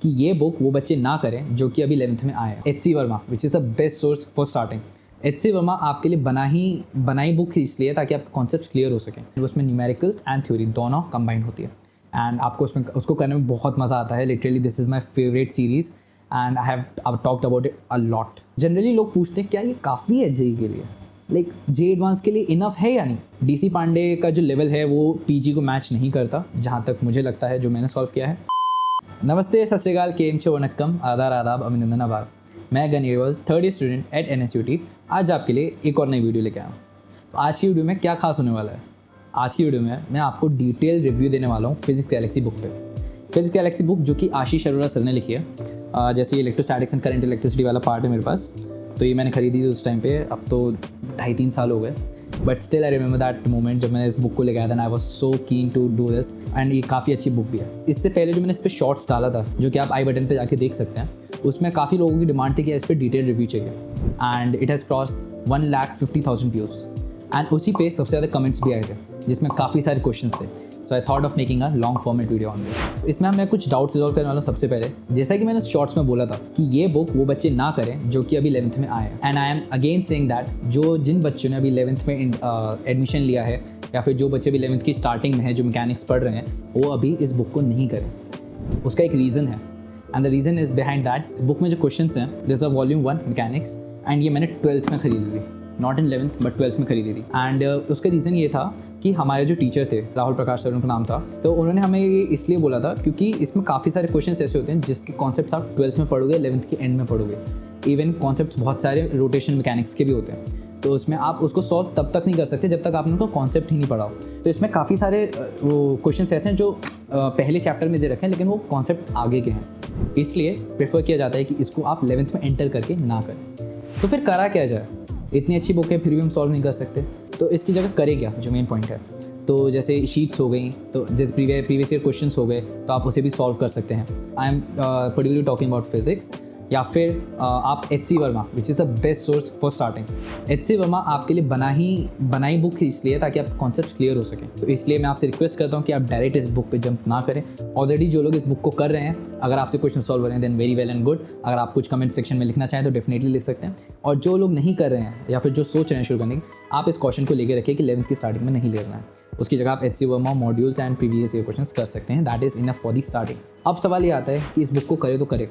कि ये बुक वो बच्चे ना करें जो कि अभी 11th में आए हैं। H C Verma which is the best source for starting. H C Verma आपके लिए बनाई बुक इसलिए ताकि आपके कॉन्सेप्ट क्लियर हो सकें। उसमें न्यूमेरिकल्स एंड थ्योरी दोनों कंबाइंड होती है एंड आपको उसको करने में बहुत मज़ा आता है। Literally this is my favourite series and I have talked about it a lot. Generally लोग पूछते हैं क्या ये काफ़ी है जेई के लिए, लाइक जे एडवांस के लिए इनफ है या नहीं। डीसी पांडे का जो लेवल है वो पीजी को मैच नहीं करता, जहाँ तक मुझे लगता है, जो मैंने सॉल्व किया है। नमस्ते, सत श्री अकाल, केम छो, वनक्कम, आदार, आदाब, अभिनंदन, आभार। मैं गनीरवल, third year student at NSUT आज आपके लिए एक और नई वीडियो लेके आया हूँ। तो आज की वीडियो में क्या खास होने वाला है? आज की वीडियो में मैं आपको डिटेल रिव्यू देने वाला हूँ फिजिक्स गैलेक्सी बुक पे। फिजिक्स गैलेक्सी बुक जो कि आशीष अरोड़ा सर ने लिखी है। जैसे इलेक्ट्रोस्टैटिक्स एंड करंट इलेक्ट्रिसिटी वाला पार्ट है मेरे पास, तो ये मैंने खरीदी थी उस टाइम पे। अब तो 2.5-3 साल हो गए, but still I remember that moment जब मैंने इस बुक को लेके आया था। I was so keen to do this and ये काफ़ी अच्छी बुक भी है। इससे पहले जो मैंने इस पर शॉर्ट्स डाला था, जो कि आप आई बटन पे जाके देख सकते हैं, उसमें काफ़ी लोगों की डिमांड थी कि इस पर डिटेल रिव्यू चाहिए and it has cross 1,50,000 views and उसी पे सबसे ज़्यादा कमेंट्स भी आए थे जिसमें काफ़ी सारे क्वेश्चंस थे। So I thought of making a long format video on this. इसमें मैं कुछ डाउट्स रिजॉल्व करने वाला हूँ। सबसे पहले, जैसा कि मैंने शॉर्ट्स में बोला था कि ये बुक वो बच्चे ना करें जो कि अभी 11th में आए हैं, and I am again saying that जिन बच्चों ने अभी 11th में एडमिशन लिया है या फिर जो बच्चे अभी 11th की स्टार्टिंग में है, जो मैकेनिक्स पढ़ रहे हैं, वो अभी इस बुक को नहीं करें। उसका एक रीज़न है and the reason is behind that इस बुक में जो क्वेश्चंस हैं, this a volume 1 mechanics and ये मैंने 12th में खरीदी थी, not in 11th but 12th में खरीदी थी। एंड उसका रीज़न ये था कि हमारे जो टीचर थे, राहुल प्रकाश सर उनका नाम था, तो उन्होंने हमें ये इसलिए बोला था क्योंकि इसमें काफ़ी सारे क्वेश्चंस ऐसे होते हैं जिसके कॉन्सेप्ट्स आप 12th में पढ़ोगे, 11th के एंड में पढ़ोगे। इवन कॉन्सेप्ट्स बहुत सारे रोटेशन मैकेनिक्स के भी होते हैं, तो उसमें आप उसको सॉल्व तब तक नहीं कर सकते जब तक आपने उनको कॉन्सेप्ट ही नहीं पढ़ा हो। तो इसमें काफ़ी सारे वो क्वेश्चंस ऐसे हैं जो पहले चैप्टर में दे रखे हैं, लेकिन वो कॉन्सेप्ट आगे के हैं, इसलिए प्रेफर किया जाता है कि इसको आप 11th में एंटर करके ना करें। तो फिर करा क्या जाए? इतनी अच्छी बुक है फिर भी हम सॉल्व नहीं कर सकते, तो इसकी जगह करें क्या, जो मेन पॉइंट है। तो जैसे शीट्स हो गई, तो जैसे प्रीवियस ईयर क्वेश्चंस हो गए, तो आप उसे भी सॉल्व कर सकते हैं। I am particularly talking about physics. या फिर आप H C Verma which is the best source for starting. H C Verma आपके लिए बनाई बुक इसलिए ताकि आपके कॉन्सेप्ट क्लियर हो सकें। तो इसलिए मैं आपसे रिक्वेस्ट करता हूँ कि आप डायरेक्ट इस बुक पे जंप ना करें। ऑलरेडी जो लोग इस बुक को कर रहे हैं, अगर आपसे क्वेश्चन सॉल्व हो रहे हैं, then very well and good. अगर आप कुछ कमेंट सेक्शन में लिखना चाहें तो डेफिनेटली लिख सकते हैं। और जो लोग नहीं कर रहे हैं या फिर जो सोच रहे हैं शुरू करने की, आप इस क्वेश्चन को लेकर रखिए कि 11th की स्टार्टिंग में नहीं लेना है। उसकी जगह आप H C Verma modules and previous year questions कर सकते हैं। That is enough for the starting. अब सवाल ये आता है कि इस बुक को करे तो करे।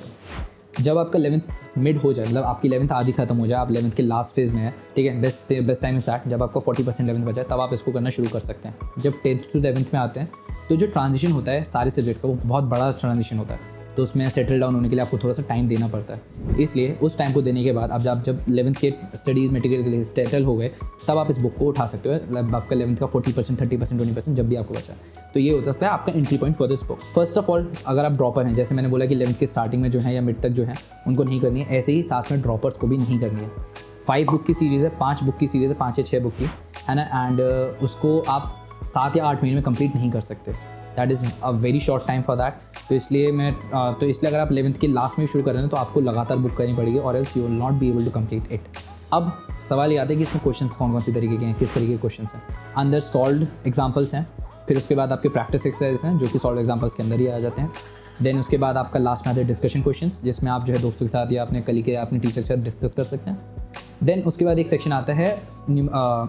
जब आपका 11th मिड हो जाए, मतलब आपकी 11th आधी खत्म हो जाए, आप 11th के लास्ट फेज में है, ठीक है, बेस्ट टाइम इज़ दैट। जब आपका 40% 11th बचा है, तब आप इसको करना शुरू कर सकते हैं। जब 10th to 11th में आते हैं, तो जो ट्रांजिशन होता है सारे सब्जेक्ट्स का, वो बहुत बड़ा ट्रांजिशन होता है, तो उसमें सेटल डाउन होने के लिए आपको थोड़ा सा टाइम देना पड़ता है। इसलिए उस टाइम को देने के बाद अब जब 11th के स्टडीज मटेरियल के लिए सेटल हो गए, तब आप इस बुक को उठा सकते हो। मतलब आपका 11th का 40%, 30%, 20% जब भी आपको बचा, तो ये हो सकता है आपका entry point for this book. First of all, अगर आप ड्रॉपर हैं, जैसे मैंने बोला कि 11th के स्टार्टिंग में जो है या मिड तक जो है, उनको नहीं करनी है, ऐसे ही साथ में ड्रॉपर्स को भी नहीं करनी है। 5 बुक की सीरीज़ है, 5 बुक की सीरीज़ है, 5 या 6 बुक की, है ना। एंड उसको आप 7 या 8 महीने में कंप्लीट नहीं कर सकते। That is a very short time for that. तो इसलिए अगर आप 11th के लास्ट में शुरू कर रहे हैं, तो आपको लगातार बुक करनी पड़ेगी, और else you will not be able to complete it. अब सवाल ये आता है कि इसमें क्वेश्चंस कौन सी तरीके के हैं, किस तरीके के क्वेश्चंस हैं। अंदर सॉल्व्ड एग्जांपल्स हैं, फिर उसके बाद आपके प्रैक्टिस एक्सरसाइज हैं जो कि सॉल्व एग्जांपल्स के अंदर ही आ जाते हैं। देन उसके बाद आपका लास्ट में आता है डिस्कशन क्वेश्चंस, जिसमें आप जो है दोस्तों के साथ या अपने कलीग के अपने टीचर के साथ डिस्कस कर सकते हैं। देन उसके बाद एक सेक्शन आता है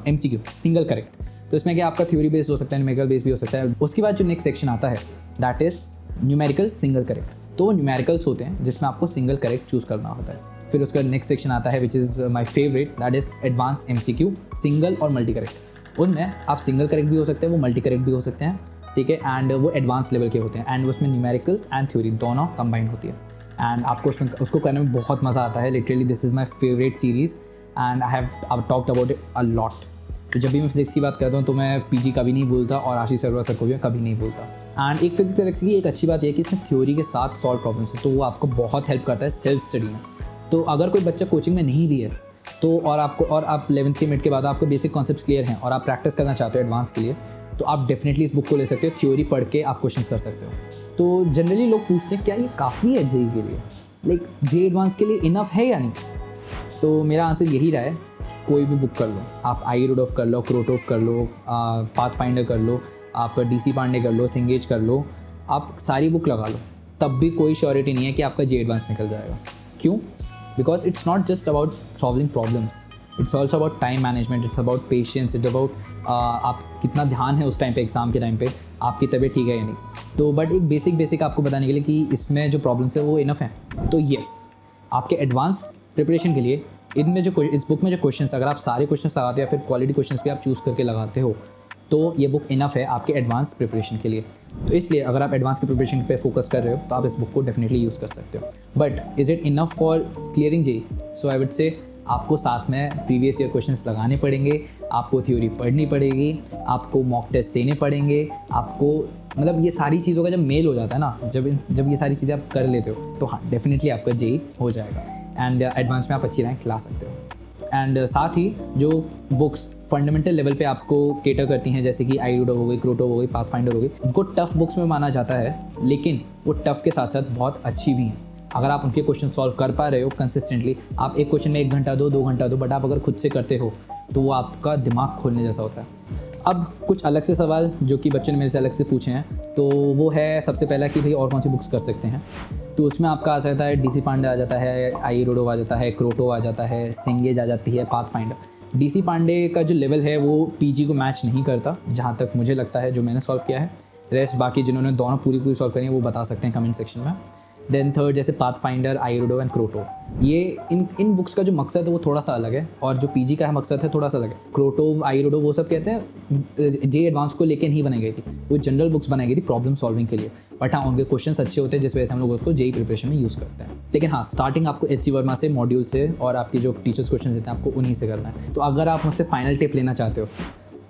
MCQ, सिंगल करेक्ट। तो इसमें क्या आपका थ्योरी बेस्ड हो सकता है, न्यूमेरिकल बेस्ड भी हो सकता है। उसके बाद जो नेक्स्ट सेक्शन आता है, that is numerical single correct. तो वो न्यूमेरिकल्स होते हैं जिसमें आपको सिंगल करेक्ट चूज़ करना होता है। फिर उसका नेक्स्ट सेक्शन आता है which is my favourite, that is advance MCQ, single और मल्टी करेक्ट। उनमें आप सिंगल करेक्ट भी हो सकते हैं, वो मल्टी करेक्ट भी हो सकते हैं, ठीक है। एंड वो एडवांस लेवल के होते हैं, एंड उसमें न्यूमेरिकल्स एंड थ्योरी दोनों कंबाइंड होती है। एंड आपको उसको करने में बहुत मज़ा आता है। Literally this is my favourite series and I have talked about it a lot. तो जब भी मैं फिजिक्स की बात करता हूँ तो मैं पीजी कभी नहीं बोलता, और आशीष अरोड़ा सर को भी कभी नहीं बोलता। एंड एक फिजिक्स गैलेक्सी की एक अच्छी बात यह है कि इसमें थ्योरी के साथ सॉल्व प्रॉब्लम्स है, तो वो आपको बहुत हेल्प करता है सेल्फ स्टडी में। तो अगर कोई बच्चा कोचिंग में नहीं भी है, तो और आप 11th के मिड के बाद आपको बेसिक कॉन्सेप्ट्स क्लियर हैं और आप प्रैक्टिस करना चाहते हो एडवांस के लिए, तो आप डेफिनेटली इस बुक को ले सकते हो। थ्योरी पढ़ के आप क्वेश्चन कर सकते हो। तो जनरली लोग पूछते हैं क्या ये काफ़ी है जेई के लिए, लाइक जे एडवांस के लिए इनफ है या नहीं। तो मेरा आंसर यही रहा है, कोई भी बुक कर लो। आप आई रूडोफ कर लो, क्रोटोफ कर लो, पाथफाइंडर कर लो, आप डीसी पांडे कर लो, सिंगेज कर लो, आप सारी बुक लगा लो, तब भी कोई श्योरिटी नहीं है कि आपका जे एडवांस निकल जाएगा। क्यों? Because it's not just about solving problems, it's also about time management, it's about patience, it's about आप कितना ध्यान है उस टाइम पे, एग्ज़ाम के टाइम पे आपकी तबीयत ठीक है या नहीं। तो बट एक बेसिक आपको बताने के लिए कि इसमें जो प्रॉब्लम्स है वो इनफ है। तो येस, आपके एडवांस प्रिपरेशन के लिए इनमें जो इस बुक में जो क्वेश्चंस, अगर आप सारे क्वेश्चंस लगाते हो या फिर क्वालिटी क्वेश्चंस भी आप चूज़ करके लगाते हो, तो ये बुक इनफ है आपके एडवांस प्रिपरेशन के लिए। तो इसलिए अगर आप एडवांस की प्रिपरेशन पे फोकस कर रहे हो तो आप इस बुक को डेफिनेटली यूज़ कर सकते हो। But is it enough for clearing JEE? So I would say आपको साथ में प्रीवियस ईयर क्वेश्चंस लगाने पड़ेंगे, आपको थ्योरी पढ़नी पड़ेगी, आपको मॉक टेस्ट देने पड़ेंगे, आपको मतलब ये सारी चीज़ों का जब मेल हो जाता है ना, जब ये सारी चीज़ें आप कर लेते हो तो हाँ डेफिनेटली आपका जेईई हो जाएगा एंड एडवांस में आप अच्छी रैंक ला सकते हो। एंड साथ ही जो बुक्स फंडामेंटल लेवल पे आपको केटर करती हैं, जैसे कि आईरूडो हो गई, क्रोटो हो गई, पाथफाइंडर हो गई, उनको टफ बुक्स में माना जाता है, लेकिन वो टफ के साथ साथ बहुत अच्छी भी हैं। अगर आप उनके क्वेश्चन सॉल्व कर पा रहे हो कंसिस्टेंटली, आप एक क्वेश्चन में 1 घंटा दो 2 घंटा दो, बट आप अगर खुद से करते हो तो वो आपका दिमाग खोलने जैसा होता है। अब कुछ अलग से सवाल जो कि बच्चों ने मेरे से अलग से पूछे हैं, तो वो है सबसे पहला कि भाई और कौन सी बुक्स कर सकते हैं। तो उसमें आपका आ सकता है डीसी पांडे आ जाता है, आईरूडो आ जाता है, क्रोटो आ जाता है, सेंगेज आ जाती है, पाथफाइंडर। डीसी पांडे का जो लेवल है वो पीजी को मैच नहीं करता, जहाँ तक मुझे लगता है, जो मैंने सॉल्व किया है। रेस्ट बाकी जिन्होंने दोनों पूरी सॉल्व करी है वो बता सकते हैं कमेंट सेक्शन में। देन थर्ड जैसे पाथफाइंडर, आईरूडो एंड क्रोटो, ये इन बुक्स का जो मकसद है वो थोड़ा सा अलग है, और जो पीजी का है मकसद है थोड़ा सा अलग है। क्रोटो, आईरूडो वो सब कहते हैं जे एडवांस को लेकर नहीं बनाई गई थी, वो जनरल बुक्स बनाई गई थी प्रॉब्लम सॉल्विंग के लिए। बट हाँ, उनके क्वेश्चंस अच्छे होते हैं जिस वजह से हम लोग उसको जेईई प्रिपरेशन में यूज़ करते हैं। लेकिन हाँ, स्टार्टिंग आपको एचसी वर्मा से, मॉड्यूल से, और आपकी जो टीचर्स क्वेश्चन देते हैं आपको उन्हीं से करना है। तो अगर आप मुझसे फाइनल टिप लेना चाहते हो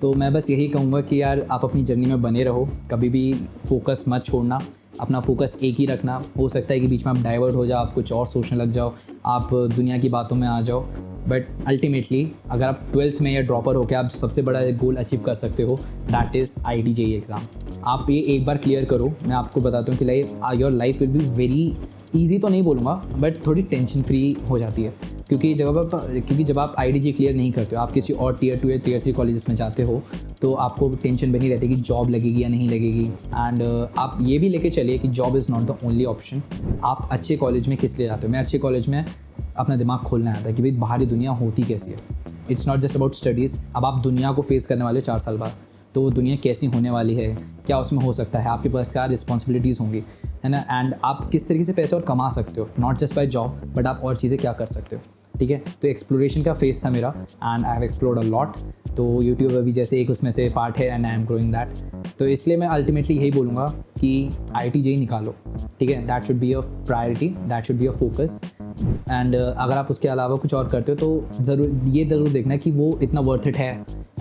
तो मैं बस यही कहूँगा कि यार आप अपनी जर्नी में बने रहो, कभी भी फोकस मत छोड़ना, अपना फोकस एक ही रखना। हो सकता है कि बीच में आप डाइवर्ट हो जाओ, आप कुछ और सोचने लग जाओ, आप दुनिया की बातों में आ जाओ, बट अल्टीमेटली अगर आप 12th में या ड्रॉपर होकर आप सबसे बड़ा गोल अचीव कर सकते हो, that is IIT JEE exam. आप ये एक बार क्लियर करो, मैं आपको बताता हूँ कि your life will be very easy, तो नहीं बोलूँगा, बट थोड़ी टेंशन फ्री हो जाती है। क्योंकि जब आप आईआईटी क्लियर नहीं करते हो, आप किसी और टियर 2 या टियर 3 कॉलेजेस में जाते हो, तो आपको टेंशन बनी रहती है कि जॉब लगेगी या नहीं लगेगी। एंड आप ये भी लेके चलिए कि job is not the only option. आप अच्छे कॉलेज में किस लिए जाते हो? मैं अच्छे कॉलेज में अपना दिमाग खोलना आता है कि भाई बाहरी दुनिया होती कैसी है। It's not just about studies. अब आप दुनिया को फेस करने वाले 4 साल बाद, तो वो दुनिया कैसी होने वाली है, क्या उसमें हो सकता है, आपके पास क्या रिस्पॉन्सिबिलिटीज़ होंगी, है ना, एंड आप किस तरीके से पैसे और कमा सकते हो, not just by job, but आप और चीज़ें क्या कर सकते हो। ठीक है, तो एक्सप्लोरेशन का फेस था मेरा and I have explored a lot. तो यूट्यूब अभी जैसे एक उसमें से पार्ट है and I am growing that. तो इसलिए मैं अल्टीमेटली यही बोलूँगा कि आईआईटी जेईई निकालो, ठीक है, that should be a priority, that should be a focus. And अगर आप उसके अलावा कुछ और करते हो तो ज़रूर देखना कि वो इतना वर्थ इट है।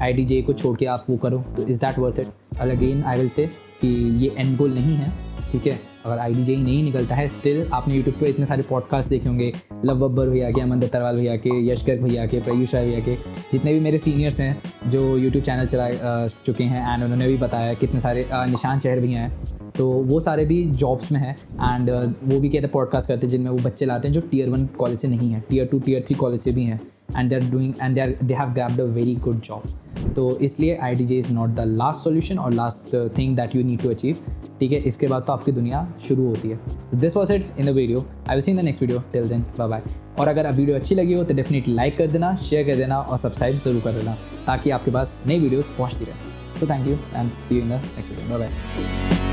आईआईटी जेईई को छोड़ के आप वो करो तो is that worth it. Again I will say कि ये एंड गोल नहीं है, ठीक है। अगर आईआईटी जेईई नहीं निकलता है, स्टिल आपने यूट्यूब पे इतने सारे पॉडकास्ट देखे होंगे, लव बब्बर भैया के, अमन दत्तरवाल भैया के, यश गर्ग भैया के, प्रयुष राय भैया के, जितने भी मेरे सीनियर्स हैं जो यूट्यूब चैनल चला चुके हैं, एंड उन्होंने भी बताया कितने सारे निशान चहर भैया हैं, तो वो सारे भी जॉब्स में हैं। एंड वो भी कहते हैं पॉडकास्ट करते हैं जिनमें वो बच्चे लाते हैं जो टियर 1 कॉलेज से नहीं है, टियर 2 टियर 3 कॉलेज से भी हैं, and they have grabbed a very good job. तो इसलिए IIT JEE is not the last solution और last thing that you need to achieve, ठीक है। इसके बाद तो आपकी दुनिया शुरू होती है। So this was it in the video, I will see in the next video, till then bye bye. और अगर वीडियो अच्छी लगी हो तो डेफिनेटली लाइक कर देना, शेयर कर देना और सब्सक्राइब जरूर कर देना, ताकि आपके पास नई वीडियोज़ पहुँचती रहे। तो thank you and see you in the next video, bye bye.